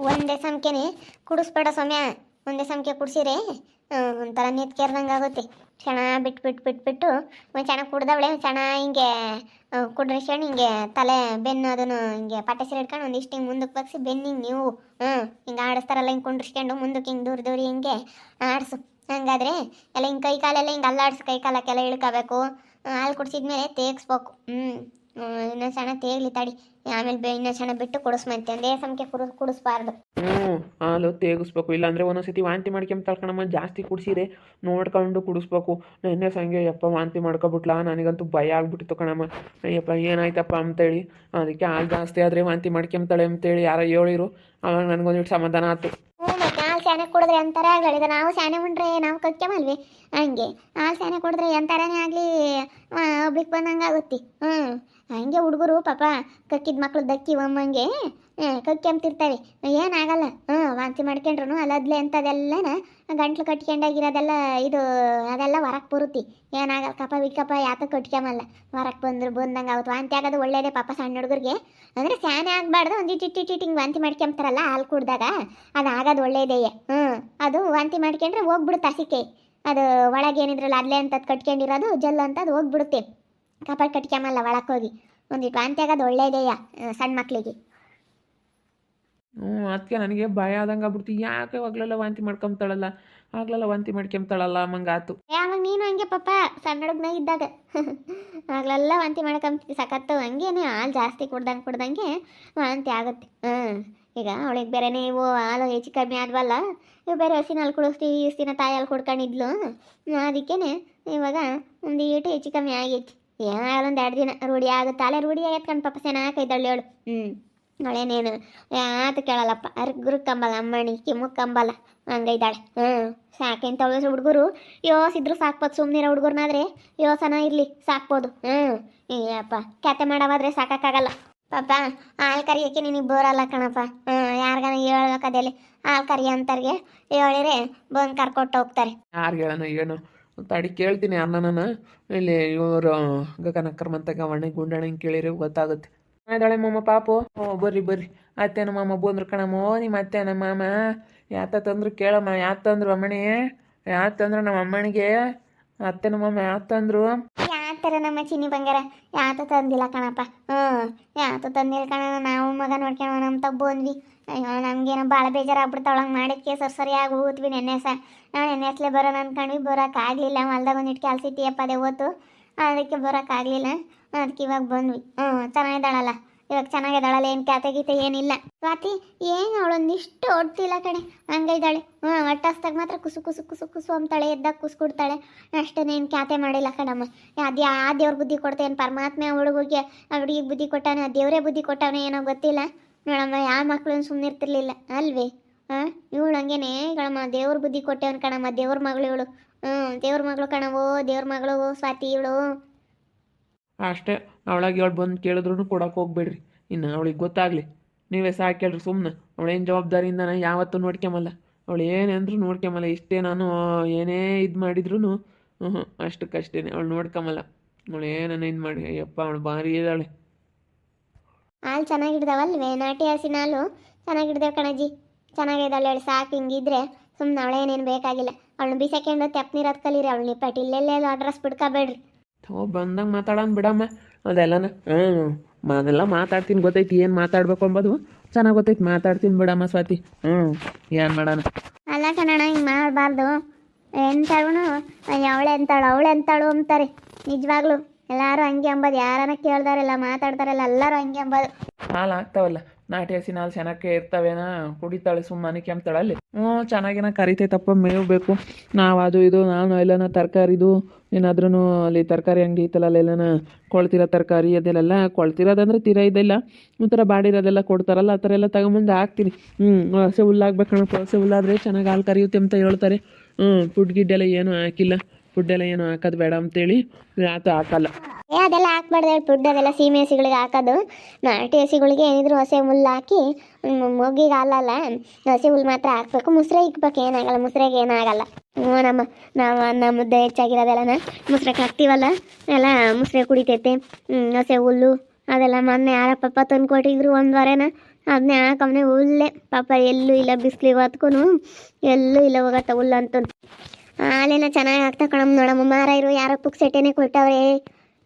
ಒಂದೇ ಸಮಕೆನೆ ಕುಡಿಸ್ಬೇಡ ಸೌಮ್ಯ. ಒಂದೇ ಸಮಕೆ ಕುಡಿಸಿರೆ ಒಂಥರ ನೆತ್ಕೇರ್ದಂಗೆ ಆಗುತ್ತೆ. ಚೆನ್ನಾಗಿ ಬಿಟ್ಟು ಒಂದು ಚೆನ್ನಾಗಿ ಕುಡ್ದವಳೆ ಚೆನ್ನಾಗಿ ಹಿಂಗೆ ಕುಡ್ರಿಸ್ಕೊಂಡು ಹಿಂಗೆ ತಲೆ ಬೆನ್ನು ಅದನ್ನು ಹಿಂಗೆ ಪಟ್ಟೆ ಸೀರೆ ಹಿಡ್ಕೊಂಡು ಒಂದಿಷ್ಟು ಹಿಂಗೆ ಮುಂದಕ್ಕೆ ಬಗ್ಸಿ ಬೆನ್ನಿಂಗೆ ನೀವು ಹಿಂಗೆ ಆಡಿಸ್ತಾರಲ್ಲ ಹಿಂಗೆ ಕುಂಡ್ರಿಸ್ಕೊಂಡು ಮುಂದಕ್ಕೆ ಹಿಂಗೆ ದೂರ ಹಿಂಗೆ ಆಡಿಸು. ಹಂಗಾದ್ರೆ ಎಲ್ಲ ಹಿಂಗೆ ಕೈ ಕಾಲೆಲ್ಲ ಹಿಂಗೆ ಅಲ್ಲಾಡಿಸಿ ಕೈ ಕಾಲಕ್ಕೆಲ್ಲ ಇಳ್ಕೋಬೇಕು. ಹಾಲು ಕುಡಿಸಿದ್ಮೇಲೆ ತೇಗಿಸ್ಬೇಕು. ಇನ್ನೊಂದು ಸಣ್ಣ ತೇಗ್ಲಿ ತಡಿ, ಆಮೇಲೆ ಇನ್ನೊಂದು ಸಣ್ಣ ಬಿಟ್ಟು ಕುಡಿಸ್ಮಂತೆ. ಒಂದೇ ಸಮಕೆ ಕುಡಿಸ್ಬಾರ್ದು. ಹಾಲು ತೇಗಿಸ್ಬೇಕು, ಇಲ್ಲಾಂದರೆ ಒಂದೊಂದ್ಸತಿ ವಾಂತಿ ಮಾಡ್ಕೊಂಬ ಜಾಸ್ತಿ ಕುಡಿಸಿರೆ ನೋಡ್ಕೊಂಡು ಕುಡಿಸ್ಬೇಕು. ನೆನ್ನೆ ಸಂಗೆ ಯಪ್ಪ ವಾಂತಿ ಮಾಡ್ಕೊಬಿಟ್ಲಾ, ನನಗಂತೂ ಭಯ ಆಗ್ಬಿಟ್ಟಿತ್ತು ಕಣಮ್ಮ. ಅಯ್ಯಪ್ಪ ಏನಾಯ್ತಪ್ಪ ಅಂತೇಳಿ, ಅದಕ್ಕೆ ಹಾಲು ಜಾಸ್ತಿ ಆದರೆ ವಾಂತಿ ಮಾಡ್ಕೊಂತಾಳೆ ಅಂತೇಳಿ ಯಾರೋ ಹೇಳಿರು. ಅವಾಗ ನನಗೊಂದಿಟ್ಟು ಸಮಾಧಾನ ಆಯ್ತು. ಮತ್ತೆ ಹಾಲು ಸ್ಯಾನೆ ಕುಡಿದ್ರೆ ಅಂತಾರೆ ಆಗಲಿದೆ. ನಾವು ಸ್ಯಾನೆ ಉಂಡ್ರೆ ನಾವು ಕಕ್ಕೆಮಲ್ವಿ ಹಂಗೆ ಹಾಲು ಸ್ಯಾನೆ ಕುಡಿದ್ರೆ ಎಂತಾರನೇ ಆಗಲಿ ಒಬ್ಳಿಗೆ ಬಂದಂಗೆ ಆಗುತ್ತೆ. ಹಂಗೆ ಹುಡುಗರು ಪಾಪ ಕಕ್ಕಿದ ಮಕ್ಳು ದಕ್ಕಿ ಒಮ್ಮಂಗೆ ಕಕ್ಕಿ ಅಂತಿರ್ತವೆ, ಏನಾಗಲ್ಲ. ವಾಂತಿ ಮಾಡ್ಕೊಂಡ್ರು ಅಲ್ಲದ್ಲೆ ಅಂಥದೆಲ್ಲನ ಗಂಟ್ಲು ಕಟ್ಕೊಂಡಾಗಿರೋದೆಲ್ಲ ಇದು ಅದೆಲ್ಲ ಹೊರಕ್ಕೆ ಬರುತ್ತೆ. ಏನಾಗಲ್ಲ, ಕಪ ವಿಕಪ ಯಾತಕ್ಕೆ ಕಟ್ಕೊಂಬಲ್ಲ, ಹೊರಕ್ಕೆ ಬಂದಂಗೆ ಆಗುತ್ತೆ. ವಾಂತಿ ಆಗೋದು ಒಳ್ಳೇದೇ ಪಾಪ ಸಣ್ಣ ಹುಡುಗರಿಗೆ. ಅಂದರೆ ಸ್ಯಾನೆ ಆಗಬಾರ್ದು, ಒಂದು ಇಟ್ಟಿಟ್ಟು ಹಿಂಗೆ ವಾಂತಿ ಮಾಡ್ಕೊಂತಾರಲ್ಲ ಹಾಲು ಕುಡ್ದಾಗ, ಅದು ಆಗೋದು ಒಳ್ಳೇದೇಯ. ಅದು ವಾಂತಿ ಮಾಡ್ಕೊಂಡ್ರೆ ಹೋಗ್ಬಿಡುತ್ತೆ ಹಸಿಕೆ. ಅದು ಒಳಗೆ ಏನಿದ್ರಲ್ಲ ಅಲ್ಲೇ ಅಂತದ್ದು ಕಟ್ಕೊಂಡಿರೋದು ಜಲ್ಲು ಅಂತದ್ದು ಹೋಗ್ಬಿಡುತ್ತೆ. ಕಪಾಟ್ ಕಟ್ಕೊಂಬಲ್ಲ ಒಳಕ್ಕೆ ಹೋಗಿ. ಒಂದಿಟ್ಟು ವಾಂತಿ ಆಗೋದು ಒಳ್ಳೇದೇಯ ಸಣ್ಣ ಮಕ್ಕಳಿಗೆ. ಅದಕ್ಕೆ ನನಗೆ ಭಯ ಆದಂಗೆ ಆಗ್ಬಿಡ್ತು. ಯಾಕೆ ಆಗ್ಲೆಲ್ಲ ವಾಂತಿ ಮಾಡ್ಕೊಂತಾಳಲ್ಲ ಮಂಗಾತು. ಯಾವಾಗ ನೀನು ಹಂಗೆ ಪಾಪ ಸಣ್ಣ ಹುಡುಗನ ಇದ್ದಾಗ ಆಗ್ಲೆಲ್ಲ ವಾಂತಿ ಮಾಡ್ಕೊಂಬಿಟ್ಟು ಸಖತ್ತು. ಹಂಗೇನೆ ಹಾಲು ಜಾಸ್ತಿ ಕುಡ್ದಂಗೆ ವಾಂತಿ ಆಗುತ್ತೆ. ಈಗ ಅವಳಿಗೆ ಬೇರೆ ನೀವು ಹಾಲು ಹೆಚ್ಚು ಕಮ್ಮಿ ಆದ್ವಲ್ಲ, ಇವು ಬೇರೆ ಹಸಿನ ಹಾಲು ಕುಡಿಸ್ತೀವಿ, ಇಷ್ಟು ದಿನ ತಾಯಿ ಹಾಲು ಕುಡ್ಕೊಂಡಿದ್ಲು. ಅದಕ್ಕೇ ಇವಾಗ ಒಂದು ಈಟು ಹೆಚ್ಚು ಕಮ್ಮಿ ಆಗೈತಿ. ಒಂದು 2 ದಿನ ರೂಢಿ ಆಗುತ್ತೆ. ಅಲ್ಲೇ ರೂಢಿ ಆಗೈತ್ಕೊಂಡು ಪಾಪ ಚೆನ್ನಾಗೈದಳ್ಳಿ ಅವಳು. ಅವಳೇನೇನು ಯಾತ ಕೇಳಲ್ಲಪ್ಪ, ಗುರುಕಂಬಲ್ಲ ಅಮ್ಮಣಿ ಕಿಮ್ಮಕ್ಕಂಬಲ್ಲ ಹಂಗೈದಾಳೆ. ಸಾಕಂತ ಅವಳು ಹುಡುಗರು ಯೋಸಿದ್ರು ಸಾಕ್ಬೋದು. ಸುಮ್ಮನಿರೋ ಹುಡುಗರ್ನಾದ್ರೆ ಯೋಸನ ಇರಲಿ ಸಾಕ್ಬೋದು. ಅಪ್ಪ ಕ್ಯಾತೆ ಮಾಡವಾದ್ರೆ ಸಾಕಾಗಲ್ಲ ಪಾಪ. ಹಾಲು ಕರಿಯೋಕ್ಕೆ ನಿನಗೆ ಬೋರಲ್ಲ ಕಣಪ್ಪ. ಯಾರಿಗಾನ ಹೇಳ್ಬೇಕದಲ್ಲಿ ಹಾಲು ಕರಿಯ ಅಂತರ್ಗೆ ಹೇಳಿದ್ರೆ ಬಂದು ಕರ್ಕೊಟ್ಟು ಹೋಗ್ತಾರೆ. ಯಾರಿಗೆ ಹೇಳೋಣ ಏನು ತಡಿ ಕೇಳ್ತೀನಿ ಯಾರನ್ನ. ಇಲ್ಲಿ ಇವರು ಗಗನಕ್ಕರ್ಮಂತ ಗವಣ್ಣ ಗುಂಡಣ್ಣ ಹಿಂಗೆ ಕೇಳಿದ್ರೆ ಗೊತ್ತಾಗುತ್ತೆ. ಇದ್ದಾಳೆ ಮಾಮ ಪಾಪು. ಬರ್ರಿ ಅತ್ತೇನ ಮಾಮ ಬಂದ್ರು ಕಣಮ್ಮ. ನಿಮ್ಮ ಅತ್ತೆ ನಮ್ಮ ಮಾಮ ಯಾತ ತಂದ್ರು ಕೇಳಮ್ಮ. ಯಾತ ತಂದ್ರು ಅಮ್ಮಣಿ? ಯಾತಂದ್ರು ನಮ್ಮ ಅಮ್ಮನಿಗೆ ಅತ್ತೆ ನಮ್ಮ ಮಾಮ ಯಾತಂದ್ರು? ಯಾತರ ನಮ್ಮ ಚಿನ್ನಿ ಬಂಗಾರ ಯಾತ ತಂದಿಲ್ಲ ಕಣಪ್ಪ. ಯಾತ ತಂದಿಲ್ಲ ಕಣ. ನಾವು ಮಗ ನೋಡ್ಕೊಂಡು ನಮ್ಮ ತಬ್ಬು ಬಂದ್ವಿ. ಅಯ್ಯೋ ನಮಗೇನೋ ಭಾಳ ಬೇಜಾರಾಗ್ಬಿಡ್ತಾವಳಂಗೆ ಮಾಡಿದ್ಕೆ ಸರಿಯಾಗಿ ಹೋಗ್ತೀವಿ. ನಾವು ನೆನ್ನೆಸ್ಲೇ ಬರೋಣ ಅಂದ್ಕೊಂಡ್ವಿ, ಬರೋಕ್ಕಾಗಲಿಲ್ಲ. ಹೊಲ್ದಾಗ ಒಂದಿಟ್ಟು ಕೆಲಸ ಇಟ್ಟಿಯಪ್ಪ ಅದೇ ಓತು, ಅದಕ್ಕೆ ಬರೋಕ್ಕಾಗಲಿಲ್ಲ. ಅದಕ್ಕೆ ಇವಾಗ ಬಂದ್ವಿ. ಚೆನ್ನಾಗಿದ್ದಾಳಲ್ಲ ಇವಾಗ, ಚೆನ್ನಾಗಿದ್ದಾಳಲ್ಲ. ಏನು ಕ್ಯಾತೆ ಗೀತೆ ಏನಿಲ್ಲ. ಸ್ವಾತಿ ಏನು ಅವಳೊಂದಿಷ್ಟು ಹೊಡ್ತಿಲ್ಲ ಕಣೆ, ಹಂಗಿದ್ದಾಳೆ. ಹೊಟ್ಟಸ್ದಾಗ ಮಾತ್ರ ಕುಸು ಅಂತಾಳೆ, ಎದ್ದಾಗ ಕುಸ್ಕೊಡ್ತಾಳೆ ಅಷ್ಟೇ. ಏನು ಕ್ಯಾತೆ ಮಾಡಿಲ್ಲ ಕಣಮ್ಮ. ಆ ದೇವ್ರ ಬುದ್ಧಿ ಕೊಡ್ತೇನೆ ಪರಮಾತ್ಮ ಹುಡುಗಿಗೆ ಹುಡುಗಿಗೆ ಬುದ್ಧಿ ಕೊಟ್ಟಾನ, ದೇವರೇ ಬುದ್ಧಿ ಕೊಟ್ಟವನೇ ಏನೋ ಗೊತ್ತಿಲ್ಲ ನೋಡಮ್ಮ. ಯಾವ ಮಕ್ಳು ಸುಮ್ಮನಿರ್ತಿರ್ಲಿಲ್ಲ ಅಲ್ವೇ? ಇವಳು ಹಂಗೇನೆ ಕಣಮ್ಮ, ದೇವ್ರ ಬುದ್ಧಿ ಕೊಟ್ಟೇವನ್ ಕಣಮ್ಮ. ದೇವ್ರ ಮಗಳು ಇವಳು. ದೇವ್ರ ಮಗಳು ಕಣವೋ, ದೇವ್ರ ಮಗಳು ಸ್ವಾತಿ ಇವಳು. ಅಷ್ಟೇ, ಅವಳಾಗಿ ಅವಳು ಬಂದು ಕೇಳಿದ್ರು ಕೊಡೋಕೆ ಹೋಗ್ಬೇಡ್ರಿ. ಇನ್ನು ಅವಳಿಗೆ ಗೊತ್ತಾಗಲಿ, ನೀವೇ ಸಾಕೇಳ್ರಿ ಸುಮ್ಮನೆ. ಅವಳೇನು ಜವಾಬ್ದಾರಿಯಿಂದ ನಾನು ಯಾವತ್ತೂ ನೋಡ್ಕೊಂಬಲ್ಲ. ಅವಳು ಏನಂದ್ರೂ ನೋಡ್ಕೊಂಬಲ್ಲ. ಇಷ್ಟೇ ನಾನು ಏನೇ ಇದು ಮಾಡಿದ್ರು ಅಷ್ಟಕ್ಕಷ್ಟೇ ಅವಳು ನೋಡ್ಕೊಂಬಲ್ಲ. ಅವಳು ಏನನ್ನ ಇದು ಮಾಡಿ ಅಯ್ಯಪ್ಪ ಅವಳು ಭಾರಿ ಇದ್ದಾಳೆ. ಹಾಲು ಚೆನ್ನಾಗಿಡ್ದಾವಲ್ವೇ? ನಾಟಿ ಹಸಿನ ಹಾಲು ಚೆನ್ನಾಗಿಡ್ದೇವೆ ಕಣಜ್ಜಿ. ಚೆನ್ನಾಗಿದ್ದಾಳೆ ಹೇಳಿ ಸಾಕು. ಹಿಂಗಿದ್ರೆ ಸುಮ್ಮನೆ ಅವಳೇನೇನು ಬೇಕಾಗಿಲ್ಲ. ಅವಳನ್ನ ಬಿಸಾಕೊಂಡು ತೆಪ್ಪ ನೀರದು ಕಲೀರಿ. ಅವಳು ನಿಪ್ಪಟ್ಟು ಇಲ್ಲೆಲ್ಲೆಲ್ಲ ಅಡ್ರೆಸ್ ಬಿಡ್ಕೋಬೇಡ್ರಿ. ಬಂದಂಗೆ ಮಾತಾಡೋಣ ಬಿಡಮ್ಮ. ಅದೆಲ್ಲನ ಅದೆಲ್ಲ ಮಾತಾಡ್ತೀನಿ, ಗೊತ್ತೈತಿ ಏನು ಮಾತಾಡ್ಬೇಕು ಅಂಬೋದು ಚೆನ್ನಾಗಿ ಗೊತ್ತೈತಿ. ಮಾತಾಡ್ತೀನಿ ಬಿಡಮ್ಮ ಸ್ವಾತಿ. ಏನು ಮಾಡೋಣ. ಅಲ್ಲ ಕಣಣ್ಣ, ಹಿಂಗೆ ಮಾಡಬಾರ್ದು. ಎಂತಾಳು ಅವಳೆ ಎಂತಾಳು ಅಂತಾರೆ. ನಿಜವಾಗ್ಲು ಎಲ್ಲರೂ ಹಂಗೆ ಅಂಬೋದು. ಯಾರನ್ನ ಕೇಳ್ದಾರೆಲ್ಲ ಮಾತಾಡ್ತಾರಲ್ಲ ಎಲ್ಲರೂ ಹಂಗೆ ಅಂಬೋದು. ಹಾಲು ಆಗ್ತಾವಲ್ಲ, ನಾಟಿ ಹಸಿನ ಹಾಲು ಚೆನ್ನಾಗೇ ಇರ್ತಾವೇನ, ಕುಡಿತಾಳೆ ಸುಮ್ಮನೆ ಕೆಮ್ತಾಳೆ. ಅಲ್ಲಿ ಚೆನ್ನಾಗಿನ ಕರಿತೈತಪ್ಪ, ಮೇವು ಬೇಕು. ನಾವು ಅದು ಇದು ನಾನು ಎಲ್ಲನ ತರಕಾರಿದು ಏನಾದ್ರೂ ಅಲ್ಲಿ ತರಕಾರಿ ಅಂಗಡಿ ಐತಲ್ಲ, ಅಲ್ಲೆಲ್ಲನ ಕೊಳ್ತಿರೋ ತರಕಾರಿ ಅದೆಲ್ಲ ಕೊಳ್ತಿರೋದಂದ್ರೆ ತೀರಾ ಇದೆಲ್ಲ ಒಂಥರ ಬಾಡಿರೋದೆಲ್ಲ ಕೊಡ್ತಾರಲ್ಲ, ಆ ಥರ ಎಲ್ಲ ತಗೊಂಬಂದು ಹಾಕ್ತೀನಿ. ಹಸೆ ಹುಲ್ಲಾಗ್ಬೇಕು ಕಣಪ್ಪ. ಹಸೆ ಹುಲ್ಲಾದರೆ ಚೆನ್ನಾಗಿ ಹಾಲು ಕರಿಯುತ್ತೆ ಅಂತ ಹೇಳ್ತಾರೆ. ಫುಡ್ ಗಿಡ್ಡೆಲ್ಲ ಏನೂ ಹಾಕಿಲ್ಲ. ಫುಡ್ಡೆಲ್ಲ ಏನು ಹಾಕೋದು ಬೇಡ ಅಂತೇಳಿ ಯಾತು ಹಾಕಲ್ಲ. ಅದೆಲ್ಲ ಹಾಕ್ಬಾರ್ದು ಹೇಳಿ. ಫುಡ್ ಅದೆಲ್ಲ ಸೀಮೆ ಹಸಿಗಳಿಗೆ ಹಾಕೋದು. ನಾಟಿ ಹಸಿಗಳಿಗೆ ಏನಿದ್ರು ಹಸೆ ಹುಲ್ಲು ಹಾಕಿ ಮೊಗ್ಗಿಗೆ ಹಾಲಲ್ಲ, ಹಸಿ ಹುಲ್ಲು ಮಾತ್ರ ಹಾಕ್ಬೇಕು. ಮುಸ್ರೆ ಇಕ್ಬೇಕು, ಏನಾಗಲ್ಲ. ಮುಸ್ರೆಗೆ ಏನಾಗಲ್ಲ. ನಾವು ಮುದ್ದೆ ಹೆಚ್ಚಾಗಿರೋದೆಲ್ಲನ ಮುಸ್ರೆಗೆ ಹಾಕ್ತೀವಲ್ಲ, ಎಲ್ಲ ಮುಸ್ರೆ ಕುಡಿತೈತೆ. ಹಸೆ ಹುಲ್ಲು ಅದೆಲ್ಲ ಮೊನ್ನೆ ಯಾರಪ್ಪ ತಂದು ಕೊಟ್ಟಿದ್ರು 1 ವಾರನ. ಅದನ್ನೇ ಹಾಕವನೆ ಹುಲ್ಲೆ ಪಾಪ ಎಲ್ಲೂ ಇಲ್ಲ ಬಿಸಿಲಿಗೆ ಹೊತ್ಕೂ ಎಲ್ಲೂ ಇಲ್ಲ ಹೋಗತ್ತ ಹುಲ್ಲಂತೂ ಹಾಲೇನ ಚೆನ್ನಾಗಿ ಆಗ್ತಾ ಕಣಮ್ಮ ನೋಡಮ್ಮ ಮಾರಾಯರು ಯಾರೋ ಪುಕ್ಸೆಟ್ಟೇನೆ ಕೊಟ್ಟವ್ರೆ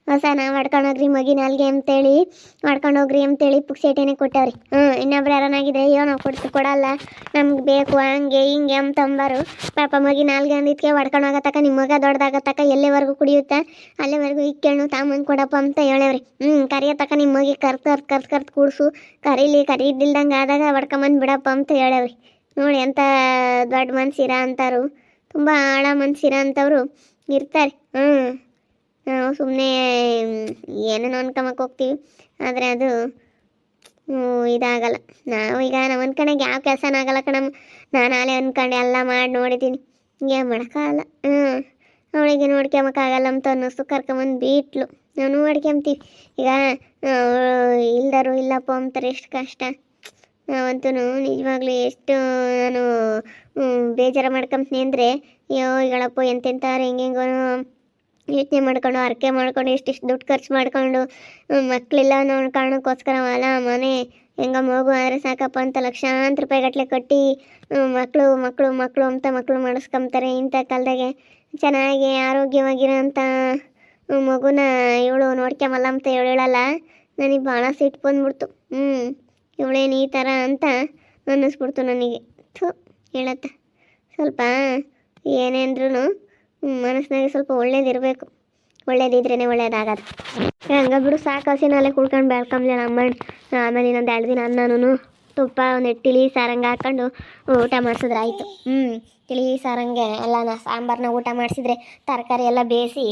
ಹೊಸ ನಾವು ಹೊಡ್ಕೊಂಡೋಗ್ರಿ ಮಗಿ ನಾಲ್ಗೆ ಅಂತೇಳಿ ಹೊಡ್ಕೊಂಡೋಗ್ರಿ ಅಂತೇಳಿ ಪುಕ್ಸೆಟ್ಟೇನೆ ಕೊಟ್ಟವ್ರಿ ಇನ್ನೊಬ್ರು ಯಾರನ್ನಾಗಿದ್ರೆ ಅಯ್ಯೋ ನಾವು ಕೊಡಲ್ಲ ನಮ್ಗೆ ಬೇಕು ಹಂಗೆ ಹಿಂಗೆ ಅಂತಂಬಾರು ಪಾಪ ಮಗಿ ನಾಲ್ಗೆ ಅಂದಿದ್ಕೆ ಹೊಡ್ಕೊಂಡೋಗತಕ್ಕ ನಿಮ್ಮ ಮಗ ದೊಡ್ಡದಾಗತ್ತಕ್ಕ ಎಲ್ಲೇವರೆಗೂ ಕುಡಿಯುತ್ತಾ ಅಲ್ಲೇವರೆಗೂ ಇಕ್ಕೇಣು ತಾಮಂದು ಕೊಡಪ್ಪ ಅಂತ ಹೇಳವ್ರಿ ಕರಿಯತಕ್ಕ ನಿಮ್ಮ ಮಗಿ ಕರ್ದು ಕೂಡ್ಸು ಕರೀದಿಲ್ದಂಗೆ ಆದಾಗ ಹೊಡ್ಕೊಂಬಂದು ಬಿಡಪ್ಪ ಅಂತ ಹೇಳವ್ರಿ ನೋಡಿ ಎಂಥ ದೊಡ್ಡ ಮನ್ಸಿರ ಅಂತಾರು ತುಂಬ ಆಳ ಮನ್ಸಿರ ಅಂತವ್ರು ಇರ್ತಾರೆ ನಾವು ಸುಮ್ಮನೆ ಏನೇನೋ ಅನ್ಕೊಂಬಕ್ಕೆ ಹೋಗ್ತೀವಿ ಆದರೆ ಅದು ಇದಾಗಲ್ಲ ನಾವು ಈಗ ನಾವು ಅನ್ಕೊಂಡಾಗ ಯಾವ ಕೆಲಸನೂ ಆಗಲ್ಲ ಕಣಮ್ಮ ನಾನು ಆಲೇ ಅಂದ್ಕೊಂಡು ಎಲ್ಲ ಮಾಡಿ ನೋಡಿದ್ದೀನಿ ಏನು ಮಾಡೋಕ್ಕಾಗಲ್ಲ ಅವಳಿಗೆ ನೋಡ್ಕೊಂಬಕ್ಕಾಗಲ್ಲ ಅಂತ ಅನ್ನಿಸ್ತು ಕರ್ಕೊಂಬಂದು ಬಿಟ್ಲು ನಾವು ನೋಡ್ಕೊಂತೀವಿ ಈಗ ಇಲ್ದರು ಇಲ್ಲಪ್ಪ ಅಂತಾರೆ ಎಷ್ಟು ಕಷ್ಟ ನಾವಂತೂ ನಿಜವಾಗ್ಲೂ ಎಷ್ಟು ನಾನು ಬೇಜಾರು ಮಾಡ್ಕೊಂತೀನಿ ಅಂದರೆ ಅಯ್ಯೋ ಈಗಳಪ್ಪ ಎಂತೆಂಥವ್ರು ಹೆಂಗೆಂಗೋ ಯೋಚನೆ ಮಾಡ್ಕೊಂಡು ಅರ್ಕೆ ಮಾಡ್ಕೊಂಡು ಎಷ್ಟೆಷ್ಟು ದುಡ್ಡು ಖರ್ಚು ಮಾಡ್ಕೊಂಡು ಮಕ್ಕಳಿಲ್ಲ ಅನ್ನೋ ಕಾರಣಕ್ಕೋಸ್ಕರ ಹೊಲ ಮನೆ ಹೆಂಗ ಮಗು ಆದರೆ ಸಾಕಪ್ಪ ಅಂತ ಲಕ್ಷಾಂತರ ರೂಪಾಯಿ ಗಟ್ಟಲೆ ಕಟ್ಟಿ ಮಕ್ಕಳು ಅಂತ ಮಕ್ಕಳು ಮಾಡಿಸ್ಕೊಂತಾರೆ ಇಂಥ ಕಾಲದಾಗೆ ಚೆನ್ನಾಗಿ ಆರೋಗ್ಯವಾಗಿರೋ ಅಂಥ ಮಗುನ ಇವಳು ನೋಡ್ಕೊಂಬಲ್ಲ ಅಂತ ಹೇಳಲ್ಲ ನನಗೆ ಭಾಳ ಸಿಟ್ಟು ಬಂದ್ಬಿಡ್ತು ಇವಳೇನು ಈ ಥರ ಅಂತ ಅನ್ನಿಸ್ಬಿಡ್ತು ನನಗೆ ಹೇಳತ್ತ ಸ್ವಲ್ಪ ಏನೇಂದ್ರೂ ಮನಸ್ಸಿನಾಗೆ ಸ್ವಲ್ಪ ಒಳ್ಳೇದಿರಬೇಕು ಒಳ್ಳೇದಿದ್ರೇ ಒಳ್ಳೇದಾಗದು ಹಂಗ ಬಿಡು ಸಾಕು ಹಸಿನಲ್ಲೇ ಕುಡ್ಕೊಂಡು ಬೆಳ್ಕೊಂಬ್ಲೆ ನಮ್ಮ ಆಮೇಲೆ ಇನ್ನೊಂದು 2 ದಿನ ಅನ್ನನೂ ತುಪ್ಪ ಒಂದು ತಿಳಿ ಸಾರಂಗೆ ಹಾಕ್ಕೊಂಡು ಊಟ ಮಾಡಿಸಿದ್ರಾಯ್ತು ತಿಳಿ ಸಾರಂಗೆ ಎಲ್ಲ ಸಾಂಬಾರನ್ನ ಊಟ ಮಾಡಿಸಿದ್ರೆ ತರಕಾರಿ ಎಲ್ಲ ಬೇಯಿಸಿ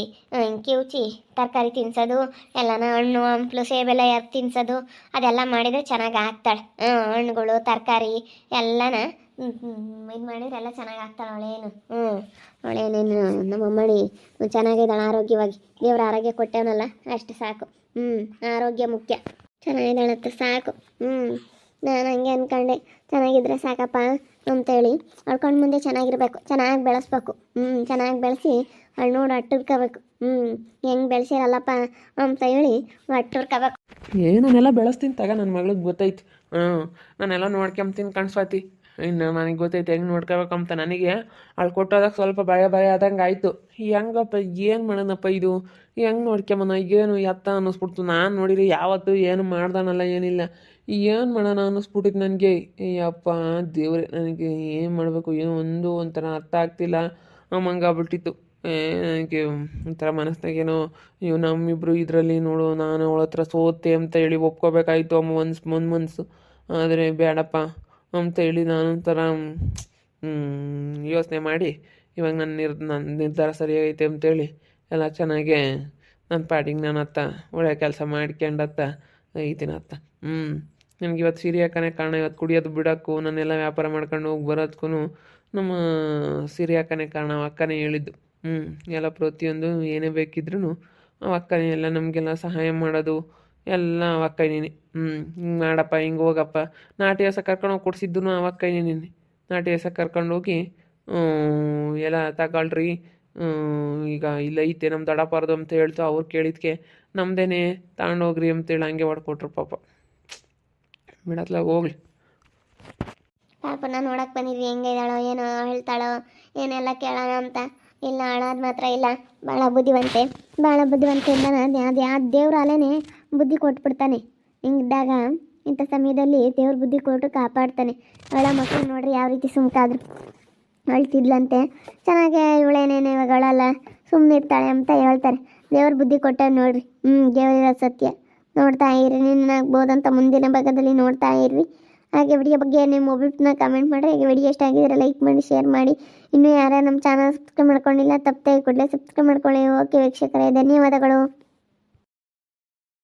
ಕಿವುಚಿ ತರಕಾರಿ ತಿನ್ಸೋದು ಎಲ್ಲನ ಹಣ್ಣು ಹಂಪ್ಲು ಸೇಬೆಲ್ಲ ಎತ್ತು ತಿನ್ಸೋದು ಅದೆಲ್ಲ ಮಾಡಿದರೆ ಚೆನ್ನಾಗಿ ಆಗ್ತಾಳೆ ಹಣ್ಣುಗಳು ತರಕಾರಿ ಎಲ್ಲನ ಇದು ಮಾಡಿದ್ರೆ ಎಲ್ಲ ಚೆನ್ನಾಗಿ ಆಗ್ತಾಳೆ ಅವಳೇನೇನು ನಮ್ಮಮ್ಮಡಿ ಚೆನ್ನಾಗಿದ್ದಾಳೆ ಆರೋಗ್ಯವಾಗಿ ದೇವ್ರ ಆರೋಗ್ಯ ಕೊಟ್ಟವನಲ್ಲ ಅಷ್ಟು ಸಾಕು ಆರೋಗ್ಯ ಮುಖ್ಯ ಚೆನ್ನಾಗಿದ್ದಾಳತ್ತ ಸಾಕು ನಾನು ಹಂಗೆ ಅಂದ್ಕೊಂಡೆ ಚೆನ್ನಾಗಿದ್ರೆ ಸಾಕಪ್ಪ ಅಂತೇಳಿ ಅವ್ಳ್ಕೊಂಡು ಮುಂದೆ ಚೆನ್ನಾಗಿರ್ಬೇಕು ಚೆನ್ನಾಗಿ ಬೆಳೆಸ್ಬೇಕು ಚೆನ್ನಾಗಿ ಬೆಳೆಸಿ ಅವಳು ನೋಡಿ ಅಟ್ಟಿರ್ಕೋಬೇಕು ಹೆಂಗೆ ಬೆಳೆಸಿರಲ್ಲಪ್ಪ ಅಂತ ಹೇಳಿ ಅಟ್ಟಿರ್ಕೋಬೇಕು ನಾನೆಲ್ಲ ಬೆಳೆಸ್ತೀನಿ ತಗ ನನ್ನ ಮಗಳಿಗೆ ಗೊತ್ತೈತಿ ನಾನೆಲ್ಲ ನೋಡ್ಕೊಂತೀನಿ ಕಣ್ಸ್ವಾತಿ ಇನ್ನು ನನಗೆ ಗೊತ್ತೈತೆ ಹೆಂಗೆ ನೋಡ್ಕೋಬೇಕಂತ ನನಗೆ ಅಲ್ಲಿ ಕೊಟ್ಟೋದಾಗ ಸ್ವಲ್ಪ ಭಯ ಆದಂಗೆ ಆಯಿತು ಹೆಂಗಪ್ಪ ಏನು ಮಾಡೋಣಪ್ಪ ಇದು ಹೆಂಗೆ ನೋಡ್ಕೊಂಬನ ಏನು ಎತ್ತ ಅನ್ನಿಸ್ಬಿಡ್ತು ನಾನು ನೋಡಿರಿ ಯಾವತ್ತು ಏನು ಮಾಡ್ದಾನಲ್ಲ ಏನಿಲ್ಲ ಏನು ಮಾಡೋಣ ಅನ್ನಿಸ್ಬಿಟ್ಟಿತ್ತು ನನಗೆ ಅಪ್ಪ ದೇವ್ರೆ ನನಗೆ ಏನು ಮಾಡಬೇಕು ಏನೋ ಒಂಥರ ಅರ್ಥ ಆಗ್ತಿಲ್ಲ ಹಂಗಾಗ್ಬಿಟ್ಟಿತ್ತು ನನಗೆ ಒಂಥರ ಮನಸ್ಸಿನಾಗೇನೋ ನಮ್ಮಿಬ್ಬರು ಇದರಲ್ಲಿ ನೋಡು ನಾನು ಅವಳ ಹತ್ರ ಸೋತೆ ಅಂತ ಹೇಳಿ ಒಪ್ಕೋಬೇಕಾಯ್ತು ಒಂದು ಮನಸ್ಸು ಆದರೆ ಬೇಡಪ್ಪ ಅಂತ ಹೇಳಿ ನಾನು ಒಂಥರ ಯೋಚನೆ ಮಾಡಿ ಇವಾಗ ನನ್ನ ನಿರ್ಧಾರ ಸರಿಯಾಗೈತೆ ಅಂತೇಳಿ ಎಲ್ಲ ಚೆನ್ನಾಗೆ ನನ್ನ ಪಾಟಿಗೆ ನಾನು ಒಳ್ಳೆ ಕೆಲಸ ಮಾಡ್ಕೊಂಡತ್ತ ಐತಿನತ್ತ ನನಗೆ ಇವತ್ತು ಸೀರೆ ಹಾಕನೇ ಕಾರಣ ಇವತ್ತು ಕುಡಿಯೋದು ಬಿಡೋಕ್ಕೂ ನಾನೆಲ್ಲ ವ್ಯಾಪಾರ ಮಾಡ್ಕೊಂಡು ಹೋಗಿ ಬರೋದಕ್ಕೂ ನಮ್ಮ ಸೀರೆ ಹಾಕನೇ ಕಾರಣ ಅಕ್ಕನೇ ಹೇಳಿದ್ದು ಎಲ್ಲ ಪ್ರತಿಯೊಂದು ಏನೇ ಬೇಕಿದ್ರೂ ಅಕ್ಕನೇ ಎಲ್ಲ ನಮಗೆಲ್ಲ ಸಹಾಯ ಮಾಡೋದು ಎಲ್ಲ ಅವಕ್ಕೈನೇನೆ ಹಿಂಗೆ ಮಾಡಪ್ಪ ಹಿಂಗೆ ಹೋಗಪ್ಪ ನಾಟಿ ಹಸ ಕರ್ಕೊಂಡೋಗಿ ಕೊಡಿಸಿದ್ದು ಅವಕ್ಕೈನೇನೆ ನಾಟಿ ಹಸ ಕರ್ಕೊಂಡೋಗಿ ಎಲ್ಲ ತಗೊಳ್ರಿ ಈಗ ಇಲ್ಲ ಐತೆ ನಮ್ಮ ದಡಪಾರ್ದು ಅಂತ ಹೇಳ್ತು ಅವ್ರು ಕೇಳಿದ್ಕೆ ನಮ್ಮದೇನೆ ತಗೊಂಡೋಗ್ರಿ ಅಂತೇಳಿ ಹಂಗೆ ಹೊಡ್ಕೊಟ್ರು ಪಾಪ ಬಿಡತ್ಲಾಗ ಹೋಗ್ಲಿ ಪಾಪ ನಾನು ನೋಡಕ್ಕೆ ಬಂದಿದ್ವಿ ಹೆಂಗೆ ಇದ್ದಾಳೋ ಏನೋ ಹೇಳ್ತಾಳೋ ಏನೆಲ್ಲ ಕೇಳೋಣ ಅಂತ ಇಲ್ಲ ಅಳೋದು ಮಾತ್ರ ಇಲ್ಲ ಭಾಳ ಬುದ್ಧಿವಂತೆಯಿಂದ ಅದು ಯಾವ ದೇವ್ರ ಅಲೇನೆ ಬುದ್ಧಿ ಕೊಟ್ಬಿಡ್ತಾನೆ ಹಿಂಗಿದ್ದಾಗ ಇಂಥ ಸಮಯದಲ್ಲಿ ದೇವ್ರ ಬುದ್ಧಿ ಕೊಟ್ಟು ಕಾಪಾಡ್ತಾನೆ ಅವಳ ಮಕ್ಕಳು ನೋಡ್ರಿ ಯಾವ ರೀತಿ ಸುಮ್ಕಾದ್ರು ಅಳ್ತಿದ್ಲಂತೆ ಚೆನ್ನಾಗೆ ಇವಳೇನೇನು ಇವಾಗ ಅಳಲ್ಲ ಸುಮ್ಮನೆ ಇರ್ತಾಳೆ ಅಂತ ಹೇಳ್ತಾರೆ ದೇವ್ರ ಬುದ್ಧಿ ಕೊಟ್ಟ ನೋಡ್ರಿ ದೇವರಿರೋ ಸತ್ಯ ನೋಡ್ತಾ ಇರಿ ನಿನ್ನಾಗ್ಬೋದಂತ ಮುಂದಿನ ಭಾಗದಲ್ಲಿ ನೋಡ್ತಾ ಇರ್ರಿ ಹಾಗೆ ವಿಡಿಯೋ ಬಗ್ಗೆ ನಿಮ್ಮ ಒಬ್ಬರನ್ನ ಕಮೆಂಟ್ ಮಾಡಿರಿ ಹಾಗೆ ವಿಡಿಯೋ ಇಷ್ಟ ಆಗಿದ್ರೆ ಲೈಕ್ ಮಾಡಿ ಶೇರ್ ಮಾಡಿ ಇನ್ನೂ ಯಾರ್ಯಾರು ನಮ್ಮ ಚಾನಲ್ ಸಬ್ಸ್ಕ್ರೈಬ್ ಮಾಡ್ಕೊಂಡಿಲ್ಲ ತಪ್ಪದೆ ಕೂಡಲೇ ಸಬ್ಸ್ಕ್ರೈಬ್ ಮಾಡ್ಕೊಳ್ಳಿ ಓಕೆ ವೀಕ್ಷಕರೇ ಧನ್ಯವಾದಗಳು.